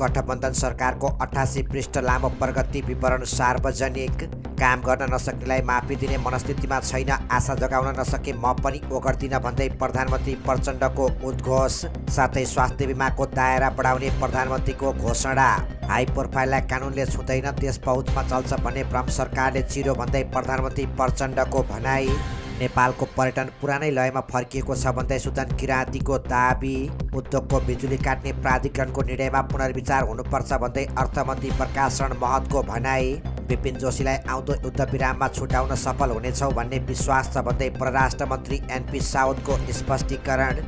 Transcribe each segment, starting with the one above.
गठबन्धन सरकारको 88 पृष्ठ लामो प्रगति विवरण सार्वजनिक। काम गर्न नसक्नेलाई माफी दिने मनस्थितिमा छैन, आशा जगाउन नसके म पनि ओगट्दिन भन्दै प्रधानमन्त्री प्रचण्डको उद्घोष। साथै स्वास्थ्य बिमाको दायरा बढाउने प्रधानमन्त्रीको घोषणा। हाई प्रोफाइललाई कानुनले छुँदैन, देश पहुँचमा चल्छ भन्ने भ्रम सरकारले चिरो भन्दै प्रधानमन्त्री प्रचण्डको भनाई। नेपालको पर्यटन पुरानै लयमा फर्किएको छ भन्दै सुदन किराँतीको दाबी। उद्योगको बिजुली काट्ने प्राधिकरणको निर्णयमा पुनर्विचार हुनुपर्छ भन्दै अर्थमन्त्री प्रकाश शरण महतको भनाई। विपिन जोशीलाई आउँदो युद्धविराममा छुटाउन सफल हुनेछौ भन्ने विश्वास छ भन्दै परराष्ट्र मन्त्री एनपी साउदको स्पष्टीकरण।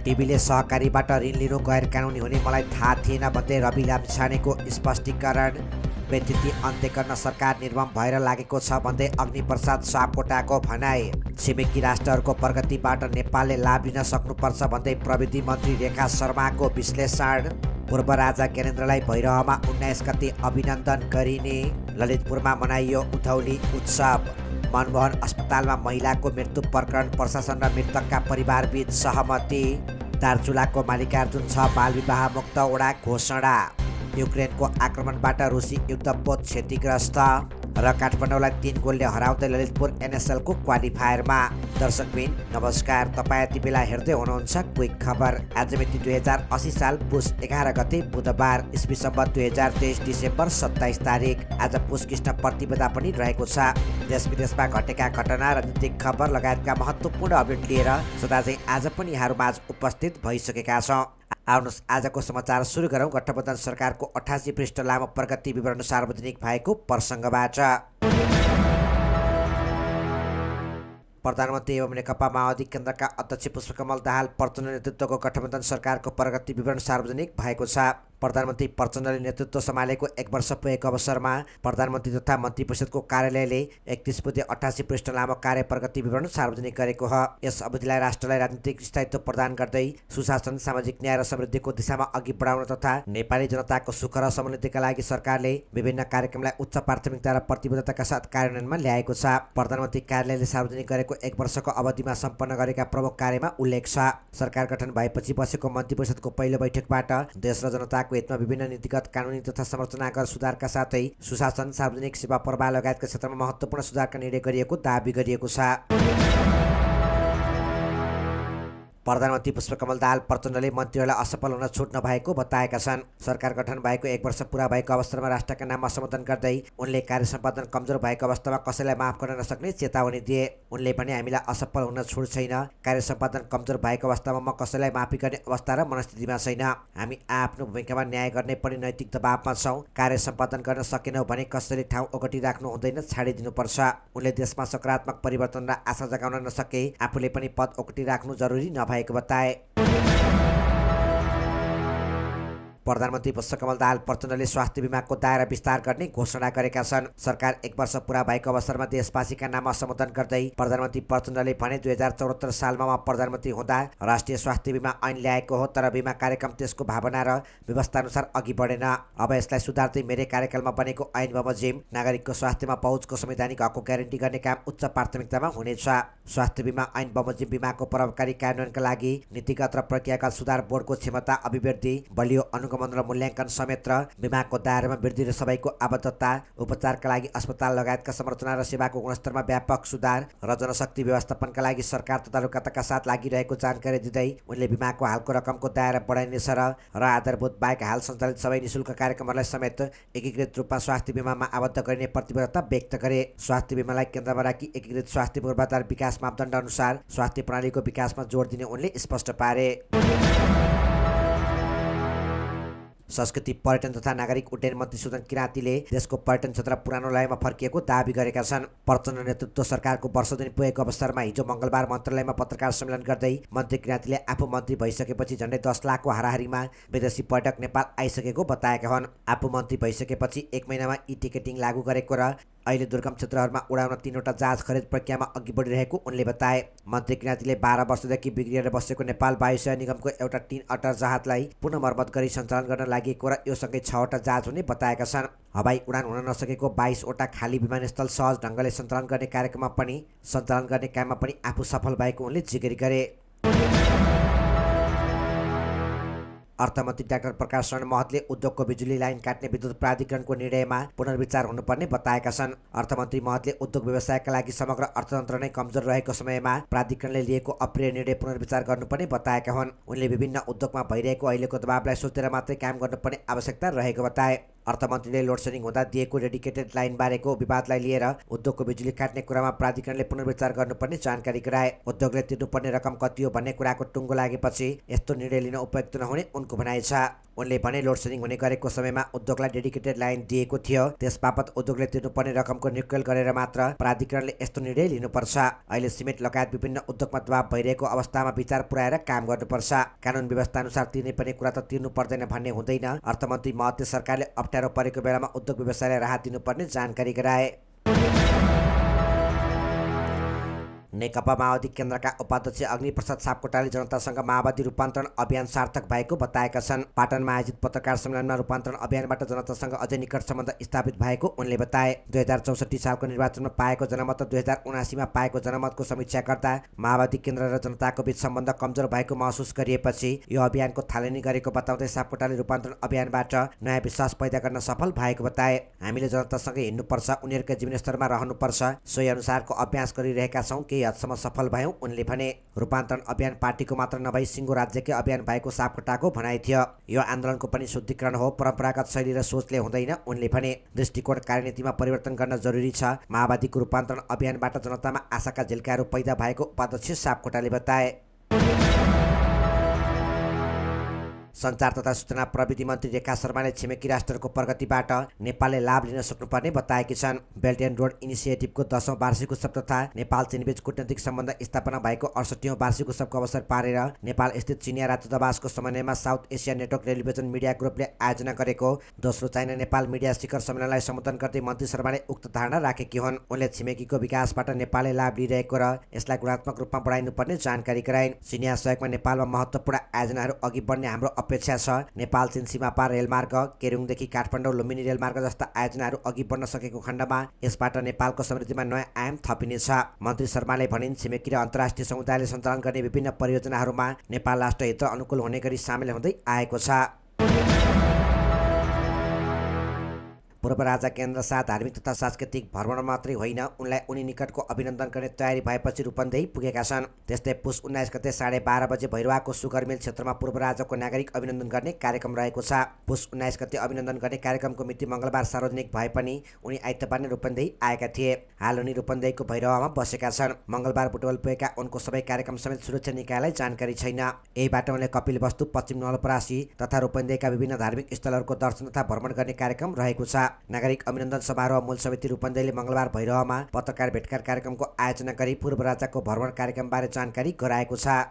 टिभीले सहकारीबाट ऋण लिनु गैर कानुनी हुने मलाई थाहा थिएन भन्दै रवि लामिछानेको स्पष्टीकरण। व्यतिथि अन्त्य गर्न सरकार निर्मम भएर लागेको छ भन्दै अग्निप्रसाद सापकोटाको भनाई। छिमेकी राष्ट्रहरूको प्रगतिबाट नेपालले लाभ लिन सक्नुपर्छ भन्दै प्रविधि मन्त्री रेखा शर्माको विश्लेषण। पूर्व राजा ज्ञानेन्द्रलाई भैरहमा 19 गते अभिनन्दन गरिने। ललितपुरमा मनाइयो उधौली उत्सव। मनमोहन अस्पतालमा महिलाको मृत्यु प्रकरण प्रशासन र मृतकका परिवारबीच सहमति। दार्चुलाको मालिकार्जुन 6 बालविवाह मुक्त वडा घोषणा। युक्रेनको आक्रमणबाट रुसी युद्धपोत क्षतिग्रस्त र काठमाडौँलाई 3 गोलले हराउँदै ललितपुर एनएसएलको क्वालिफायरमा। दर्शकबिन नमस्कार, तपाईँ यति बेला हेर्दै हुनुहुन्छ क्विक खबर। आज मिति 2080 साल पुस 11 गते बुधबार, इस्वी सम्वत 2023 डिसेम्बर 27 तारिक। आज पुस कृष्ण प्रतिपदा पनि रहेको छ। देश विदेशमा घटेका घटना, राजनीतिक खबर लगायतका महत्त्वपूर्ण अपडेट लिएर सदा चाहिँ आज पनि यहाँहरूमाझ उपस्थित भइसकेका छौँ। आउनुहोस् आजको समाचार सुरु गरौँ गठबन्धन सरकारको 88 पृष्ठ लामो प्रगति विवरण सार्वजनिक भएको प्रसङ्गबाट। प्रधानमन्त्री एवं नेकपा माओवादी केन्द्रका अध्यक्ष पुष्पकमल दाहाल प्रचण्ड नेतृत्वको गठबन्धन सरकारको प्रगति विवरण सार्वजनिक भएको छ। प्रधानमन्त्री प्रचण्डले नेतृत्व सम्हालेको 1 वर्ष पुगेको अवसरमा प्रधानमन्त्री तथा मन्त्री परिषदको कार्यालयले 31 बुँदे 88 पृष्ठ लामो कार्य प्रगति विवरण सार्वजनिक गरेको हो। यस अवधिलाई राष्ट्रलाई राजनीतिक स्थायित्व प्रदान गर्दै सुशासन, सामाजिक न्याय र समृद्धिको दिशामा अघि बढाउन तथा नेपाली जनताको सुख र समृद्धिका लागि सरकारले विभिन्न कार्यक्रमलाई उच्च प्राथमिकता र प्रतिबद्धताका साथ कार्यान्वयनमा ल्याएको छ। प्रधानमन्त्री कार्यालयले सार्वजनिक गरेको 1 वर्षको अवधिमा सम्पन्न गरेका प्रमुख कार्यमा उल्लेख छ। सरकार गठन भएपछि बसेको मन्त्री परिषदको पहिलो बैठकबाट देश र जनताको हितमा विभिन्न नीतिगत, कानुनी तथा संरचनागत सुधारका साथै सुशासन, सार्वजनिक सेवा प्रवाह लगायतका क्षेत्रमा महत्त्वपूर्ण सुधारका निर्णय गरिएको दाबी गरिएको छ। प्रधानमन्त्री पुष्पकमल दाहाल प्रचण्डले मन्त्रीहरूलाई असफल हुन छुट नभएको बताएका छन्। सरकार गठन भएको 1 वर्ष पुरा भएको अवसरमा राष्ट्रका नाममा सम्बोधन गर्दै उनले कार्य सम्पादन कमजोर भएको अवस्थामा कसैलाई माफ गर्न नसक्ने चेतावनी दिए। उनले भने हामीलाई असफल हुन छुट छैन, कार्य सम्पादन कमजोर भएको अवस्थामा म कसैलाई माफी गर्ने अवस्था र मनस्थितिमा छैन। हामी आफ्नो भूमिकामा न्याय गर्ने पनि नैतिक दबावमा छौँ। कार्य सम्पादन गर्न सकेनौँ भने कसैले ठाउँ ओगटिराख्नु हुँदैन, छाडिदिनुपर्छ। उनले देशमा सकारात्मक परिवर्तन र आशा जगाउन नसके आफूले पनि पद ओगटिराख्नु जरुरी नभएको बताए। प्रधानमन्त्री पुष्पकमल दाहाल प्रचण्डले स्वास्थ्य बिमाको दायरा विस्तार गर्ने घोषणा गरेका छन्। सरकार 1 वर्ष पुरा भएको अवसरमा देशवासीका नाममा सम्बोधन गर्दै प्रधानमन्त्री प्रचण्डले भने 2074 सालमा म प्रधानमन्त्री हुँदा राष्ट्रिय स्वास्थ्य बिमा ऐन ल्याएको हो, तर बिमा कार्यक्रम त्यसको भावना र व्यवस्था अनुसार अघि बढेन। अब यसलाई सुधार्दै मेरै कार्यकालमा बनेको ऐन बमोजिम नागरिकको स्वास्थ्यमा पहुँचको संवैधानिक हकको ग्यारेन्टी गर्ने काम उच्च प्राथमिकतामा हुनेछ। स्वास्थ्य बिमा ऐन बमोजिम बिमाको प्रभावकारी कार्यान्वयनका लागि नीतिगत र प्रक्रियागत सुधार, बोर्डको क्षमता अभिवृद्धि, बलियो अनुगमन र मूल्याङ्कन समेत र बिमाको दायरामा वृद्धि र सबैको आबद्धता, उपचारका लागि अस्पताल लगायतका संरचना र सेवाको गुणस्तरमा व्यापक सुधार र जनशक्ति व्यवस्थापनका लागि सरकार तदारुकताका साथ लागिरहेको जानकारी दिँदै उनले बिमाको हालको रकमको दायरा बढाइनेछ र आधारभूत बाहेक हाल सञ्चालित सबै निशुल्क कार्यक्रमहरूलाई समेत एकीकृत रूपमा स्वास्थ्य बिमामा आबद्ध गरिने प्रतिबद्धता व्यक्त गरे। स्वास्थ्य बिमालाई केन्द्रमा राखी एकीकृत स्वास्थ्य पूर्वाधार विकास मापदण्ड अनुसार स्वास्थ्य प्रणालीको विकासमा जोड दिने उनले स्पष्ट पारे। संस्कृति, पर्यटन तथा नागरिक उड्डयन मन्त्री सुदन किराँतीले देशको पर्यटन क्षेत्र पुरानो लयमा फर्किएको दाबी गरेका छन्। प्रचण्ड नेतृत्व सरकारको वर्ष दिन पुगेको अवसरमा हिजो मङ्गलबार मन्त्रालयमा पत्रकार सम्मेलन गर्दै मन्त्री किराँतीले आफू मन्त्री भइसकेपछि झन्डै 10 लाखको हाराहारीमा विदेशी पर्यटक नेपाल आइसकेको बताएका हुन्। आफू मन्त्री भइसकेपछि 1 महिनामा ई टिकटिङ लागू गरेको र अहिले दुर्गम क्षेत्रहरूमा उडाउन 3वटा जहाज खरिद प्रक्रियामा अघि बढिरहेको उनले बताए। मन्त्री किराँतीले 12 वर्षदेखि बिग्रिएर बसेको नेपाल वायुसेवा निगमको एउटा 3 अटर जहाजलाई पुनः मर्मत गरी सञ्चालन गर्न लागि र यो सँगै 6वटा जहाज हुने बताएका छन्। हवाई उडान हुन नसकेको 22वटा खाली विमानस्थल सहज ढङ्गले सञ्चालन गर्ने काममा पनि आफू सफल भएको उनले जिकिर गरे। अर्थमन्त्री डाक्टर प्रकाश शरण महतले उद्योगको बिजुली लाइन काट्ने विद्युत प्राधिकरणको निर्णयमा पुनर्विचार हुनुपर्ने बताएका छन्। अर्थमन्त्री महतले उद्योग व्यवसायका लागि समग्र अर्थतन्त्र नै कमजोर रहेको समयमा प्राधिकरणले लिएको अप्रिय निर्णय पुनर्विचार गर्नुपर्ने बताएका हुन्। उनले विभिन्न उद्योगमा भइरहेको अहिलेको दबावलाई सोचेर मात्रै काम गर्नुपर्ने आवश्यकता रहेको बताए। अर्थमन्त्रीले लोडसेडिङ हुँदा दिएको डेडिकेटेड लाइन बारेको विवादलाई लिएर उद्योगको बिजुली काट्ने कुरामा प्राधिकरणले पुनर्विचार गर्नुपर्ने जानकारी गराए। उद्योगले तिर्नुपर्ने रकम कति हो भन्ने कुराको टुङ्गो लागेपछि यस्तो निर्णय लिन उपयुक्त नहुने उनको भनाइ छ। उनले भने लोडसेडिङ हुने गरेको समयमा उद्योगलाई डेडिकेटेड लाइन दिएको थियो, त्यसबापत उद्योगले तिर्नुपर्ने रकमको निक्कल गरेर मात्र प्राधिकरणले यस्तो निर्णय लिनुपर्छ। अहिले सिमेन्ट लगायत विभिन्न उद्योगमा दबाव भइरहेको अवस्थामा विचार पुर्याएर काम गर्नुपर्छ। कानुन व्यवस्था अनुसार तिर्ने पर्ने कुरा त तिर्नु पर्दैन भन्ने हुँदैन। अर्थमन्त्री महतले सरकारले अप्ठ्यारो परेको बेलामा उद्योग व्यवसायलाई राहत दिनुपर्ने जानकारी गराए। नेकपा माओवादी केन्द्रका उपाध्यक्ष अग्निप्रसाद सापकोटाले जनतासँग माओवादी रूपान्तरण अभियान सार्थक भएको बताएका छन्। पाटनमा आयोजित पत्रकार सम्मेलनमा रूपान्तरण अभियानबाट जनतासँग अझै निकट सम्बन्ध स्थापित भएको उनले बताए। 2064 सालको निर्वाचनमा पाएको जनमत र 2079मा पाएको जनमतको समीक्षा गर्दा माओवादी केन्द्र र जनताको बीच सम्बन्ध कमजोर भएको महसुस गरिएपछि यो अभियानको थालनी गरेको बताउँदै सापकोटाले रूपान्तरण अभियानबाट नयाँ विश्वास पैदा गर्न सफल भएको बताए। हामीले जनतासँगै हिँड्नुपर्छ, उनीहरूकै जीवनस्तरमा रहनुपर्छ, सोही अनुसारको अभ्यास गरिरहेका छौँ, केही हदसम्म सफल भयौँ उनले भने। रूपान्तरण अभियान पार्टीको मात्र नभई सिङ्गो राज्यकै अभियान भएको सापकोटाको भनाइ थियो। यो आन्दोलनको पनि शुद्धिकरण हो, परम्परागत शैली र सोचले हुँदैन उनले भने। दृष्टिकोण कार्यनीतिमा परिवर्तन गर्न जरुरी छ। माओवादीको रूपान्तरण अभियानबाट जनतामा आशाका झिल्काहरू पैदा भएको उपाध्यक्ष सापकोटाले बताए। सञ्चार तथा सूचना प्रविधि मन्त्री रेखा शर्माले छिमेकी राष्ट्रको प्रगतिबाट नेपालले लाभ लिन सक्नुपर्ने बताएकी छन्। बेल्ट एन्ड रोड इनिसिएटिभको 10औं वार्षिक उत्सव तथा नेपाल चीनबीच कूटनीतिक सम्बन्ध स्थापना भएको 68औं वार्षिक उत्सवको अवसर पारेर नेपाल स्थित चिनिया राजदूतावासको समन्वयमा south Asia network television media ग्रुपले आयोजना गरेको दोस्रो चाइना नेपाल मिडिया शिखर सम्मेलनलाई सम्बोधन गर्दै मन्त्री शर्माले उक्त धारणा राखेकी हुन्। उनले छिमेकीको विकासबाट नेपालले लाभ लिइरहेको र यसलाई गुणात्मक रूपमा बढाइनुपर्ने जानकारी गराइन्। चिनिया सहयोगमा नेपालमा महत्त्वपूर्ण आयोजनाहरू अघि बढ्ने हाम्रो अपेक्षा छ। नेपाल चीन सीमापार रेलमार्ग, केरुङदेखि काठमाडौँ लुम्बिनी रेलमार्ग जस्ता आयोजनाहरू अघि बढ्न सकेको खण्डमा यसबाट नेपालको समृद्धिमा नयाँ आयाम थपिनेछ। मन्त्री शर्माले भनिन्, छिमेकी र अन्तर्राष्ट्रिय समुदायले सञ्चालन गर्ने विभिन्न परियोजनाहरूमा नेपाल राष्ट्रहित अनुकूल हुने गरी सामेल हुँदै आएको छ। पूर्व राजा केन्द्र शाह धार्मिक तथा सांस्कृतिक भ्रमण मात्रै होइन, उनलाई उनी निकटको अभिनन्दन गर्ने तयारी भएपछि रूपन्देही पुगेका छन्। त्यस्तै पुस 19 गते 12:30 बजे भैरवाको सुगर मिल क्षेत्रमा पूर्व राजाको नागरिक अभिनन्दन गर्ने कार्यक्रम रहेको छ। पुस 19 गते अभिनन्दन गर्ने कार्यक्रमको मिति मङ्गलबार सार्वजनिक भए पनि उनी आइतबार नै रूपन्देही आएका थिए। हाल उनी रूपन्देहीको भैरवामा बसेका छन्। मङ्गलबार बुटवल पुगेका उनको सबै कार्यक्रम समेत सुरक्षा निकायलाई जानकारी छैन। यहीबाट उनले कपिलवस्तु, पश्चिम नवलपरासी तथा रूपन्देहीका विभिन्न धार्मिक स्थलहरूको दर्शन तथा भ्रमण गर्ने कार्यक्रम रहेको छ। नागरिक अभिनन्दन समारोह मूल समिति रूपन्देहीले मङ्गलबार भैरवामा पत्रकार भेटघाट कार्यक्रमको आयोजना गरी पूर्व राजाको भ्रमण कार्यक्रमबारे जानकारी गराएको छ।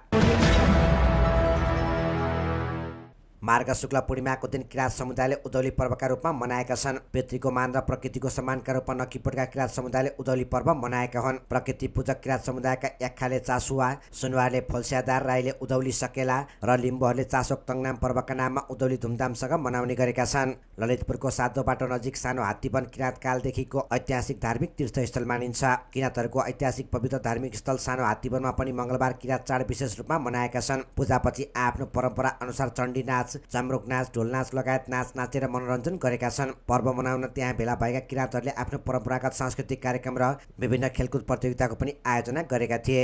मार्ग शुक्ल पूर्णिमाको दिन किराँत समुदायले उधौली पर्वका रूपमा मनाएका छन्। पितृको मान र प्रकृतिको सम्मानका रूपमा नकिपटका किराँत समुदायले उधौली पर्व मनाएका हुन्। प्रकृति पूजक किराँत समुदायका याख्खाले चासुवा, सुनवारले फोल्स्यादार, राईले उधौली सकेला र लिम्बूहरूले चासोक तङनाम पर्वका नाममा उधौली धुमधामसँग मनाउने गरेका छन्। ललितपुरको सातो बाटो नजिक सानो हात्तीवन किराँत कालदेखिको ऐतिहासिक धार्मिक तीर्थस्थल मानिन्छ। किराँतहरूको ऐतिहासिक पवित्र धार्मिक स्थल सानो हात्तीवनमा पनि मङ्गलबार किराँत चाड विशेष रूपमा मनाएका छन्। पूजापछि आफ्नो परम्परा अनुसार चण्डी नाच, चाम्रुक नाच, ढोल नाच लगायत नाच नाचेर मनोरञ्जन गरेका छन्। पर्व मनाउन त्यहाँ भेला भएका किराँतहरूले आफ्नो परम्परागत सांस्कृतिक कार्यक्रम र विभिन्न खेलकुद प्रतियोगिताको पनि आयोजना गरेका थिए।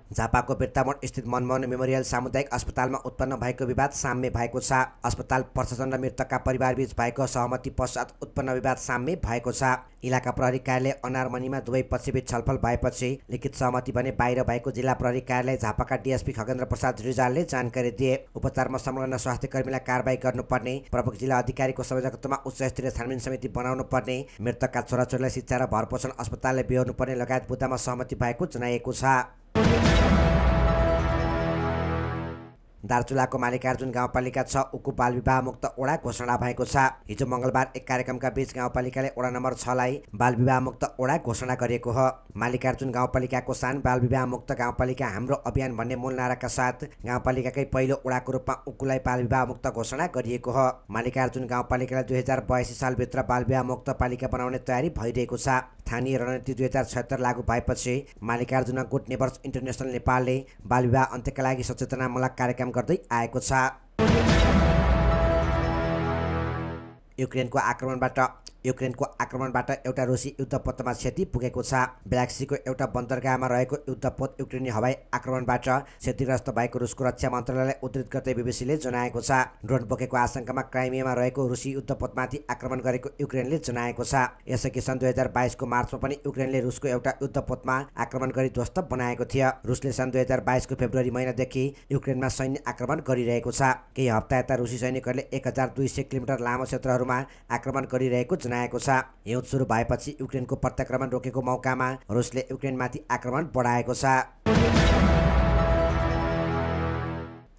झापाको बिर्तामोड स्थित मनमोहन मेमोरियल सामुदायिक अस्पतालमा उत्पन्न भएको विवाद साम्य भएको छ। अस्पताल प्रशासन र मृतकका परिवारबीच भएको सहमति पश्चात उत्पन्न विवाद साम्य भएको छ। इलाका प्रहरी कार्यालय अनारमनीमा दुवै पक्षबीच छलफल भएपछि लिखित सहमति भने बाहिर भएको जिल्ला प्रहरी कार्यालय झापाका डीएसपी खगेन्द्र प्रसाद रिजालले जानकारी दिए। उपचारमा संलग्न स्वास्थ्य कर्मीलाई कारबाही गर्नुपर्ने, प्रमुख जिल्ला अधिकारीको संयोजकत्वमा उच्च स्तरीय छानबिन समिति बनाउनु पर्ने, मृतकका छोराछोरीलाई शिक्षा र भरपोषण अस्पतालले बिहोर्नु पर्ने लगायत मुद्दामा सहमति भएको जनाइएको छ। दार्चुलाको मालिकार्जुन गाउँपालिका 6 उकु बालविवाह मुक्त ओडा घोषणा भएको छ। हिजो मङ्गलबार एक कार्यक्रमका बीच गाउँपालिकाले ओडा नम्बर 6 लाई बालविवाह मुक्त ओडा घोषणा गरिएको हो। मालिकार्जुन गाउँपालिकाको सान बालविवाह मुक्त गाउँपालिका हाम्रो अभियान भन्ने मूल नाराका साथ गाउँपालिकाकै पहिलो ओडाको रूपमा उकुलाई बालविवाह मुक्त घोषणा गरिएको हो। मालिकार्जुन गाउँपालिकालाई 2082 सालभित्र बालविवाह मुक्त पालिका बनाउने तयारी भइरहेको छ। स्थानीय रणनीति 2076 लागू भएपछि मल्लिकार्जुन गुड नेबर्स इन्टरनेसनल नेपालले बालविवाह अन्त्यका लागि सचेतनामूलक कार्यक्रम गर्दै आएको छ। युक्रेनको आक्रमणबाट एउटा रुसी युद्धपोतमा क्षति पुगेको छ। ब्ल्याक सीको एउटा बन्दरगाहमा रहेको युद्धपोत युक्रेनी हवाई आक्रमणबाट क्षतिग्रस्त भएको रुसको रक्षा मन्त्रालयले उद्धृत गर्दै बीबीसीले जनाएको छ। ड्रोन बोकेको आशंकामा क्राइमियामा रहेको रुसी युद्धपोतमाथि आक्रमण गरेको युक्रेनले जनाएको छ। यसअघि सन् 2022 को मार्चमा पनि युक्रेनले रुसको एउटा युद्धपोतमा आक्रमण गरी ध्वस्त बनाएको थियो। रुसले सन् 2022 को फेब्रुअरी महिनादेखि युक्रेनमा सैन्य आक्रमण गरिरहेको छ। केही हप्ता यता रुसी सैनिकहरूले 1200 किलोमिटर लामो क्षेत्रहरूमा आक्रमण गरिरहेको जनाएको छ। हिउँद सुरु भएपछि युक्रेनको प्रत्याक्रमण रोकेको मौकामा रुसले युक्रेनमाथि आक्रमण बढाएको छ।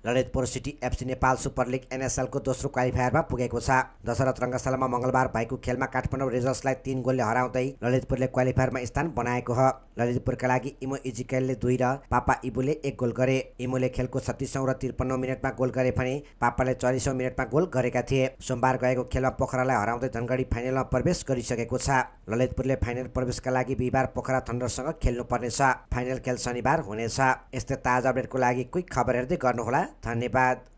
Lalitpur city FC Nepal super league एनएसएलको दोस्रो क्वालिफायरमा पुगेको छ। दशरथ रङ्गशालामा मङ्गलबार भएको खेलमा काठमाडौँ रेजर्सलाई 3 गोलले हराउँदै ललितपुरले क्वालिफायरमा स्थान बनाएको हो। ललितपुरका लागि इमो इजिकेलले 2 र पापा इबुले 1 गोल गरे। इमोले खेलको 36औं र 53औं मिनेटमा गोल गरे भने पापाले 40औं मिनेटमा गोल गरेका थिए। सोमबार गएको खेलमा पोखरालाई हराउँदै धनगढी फाइनलमा प्रवेश गरिसकेको छ। ललितपुरले फाइनल प्रवेशका लागि बिहिबार पोखरा थन्डरसँग खेल्नुपर्नेछ। फाइनल खेल शनिबार हुनेछ। यस्तै ताजा अपडेटको लागि क्विक खबर हेर्दै गर्नुहोला। धन्यवाद।